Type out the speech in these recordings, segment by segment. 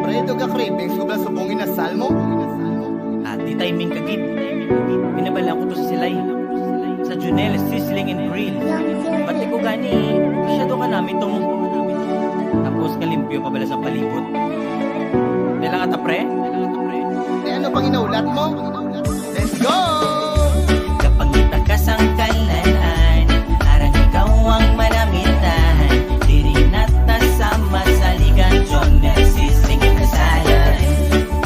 Predo ka craving, subla subungin na salmo. Di timing kagid. Pinabalaan ko to sa silay. Sa Junel Sizzling and Grill. Pati ko gani, masyado ka namin to mo. Tapos kalimpyo pa bala sa palibot. Kailangan ta pre? Eh ano pang inaulat mo? Let's go! Kapag itakas ang kalanan, harang ikaw ang maramitan. Diri nata sama sa ligan, Junel Sizzling and Kasalan.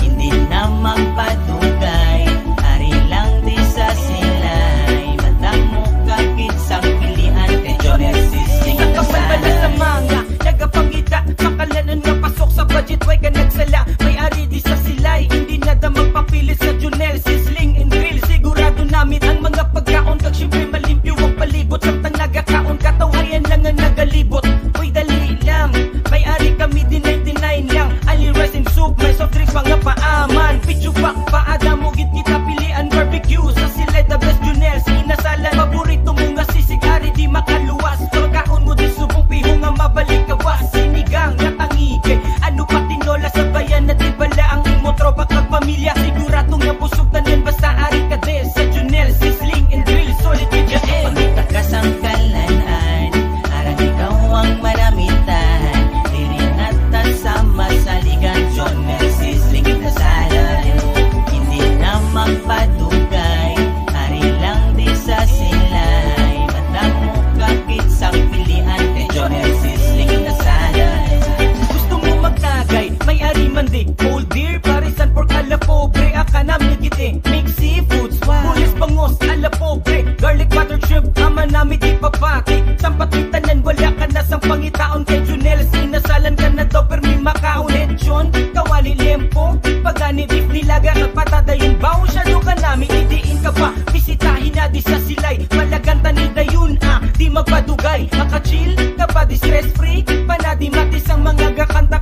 Hindi na magpadugay, hari lang di sa silay. Madamo kakit sang pilihan kay Junel Sizzling and Kapalbala sa mga nagapangita sa kalanan nga pasok sa budget, way ka nagsala. May ari di sa silay, hindi na da magpapilit sa Junel Sizzling and Grill. Sigurado namin ang mga pagkaon, kag syempre malimpyo ang palibot. Samtang nagakaon, katawayan lang ang nagalibot. Uy dali lang, may ari kami di 99 lang. Ali rice and soup, may soft drinks mga paaman. Pichu pa, paada mo git kita pilian barbecue. Sa silay the best Junel, sinasalan. Paborito mo nga sisig, ari di makaluwas. Pagkaon mo di subong piho nga mabalik kawas. Sinigang nga tangige, ano pa tinola sa bayan na di bala ang imo tropa kag pamilya. Sigurado nga busog tanan basta ari ka de sa Junel Sizzling and Grill. Solid ka eh. Pag itakas ang kalanan, harang ikaw ang maramitan. Diri nata sama sa ligan, Junel Sizzling and Kasalan. Hindi na magpadugay, hari lang di sa silay. Madamo kakit sang pilihan kay Junel Sizzling and Kasalan. Gusto mo magtagay, may ari man di. Cold beer, parisan pork ala pobre. Akanam nigiti, mix seafoods, pulis bangos ala pobre. Garlic butter shrimp, ama namin di papati. Sampat tanan wala ka na sang pangitaon kay Junel. Sinasalan ka na daw permi makaon. Lechon, kawali lempo, pagani beef nilaga at patada yung baon. Shadow ka namin, idiin ka pa. Bisitahin na di sa silay, malaganta ni dayon di magpadugay. Makachill ka pa di stress free, panadi matis ang mga gakanta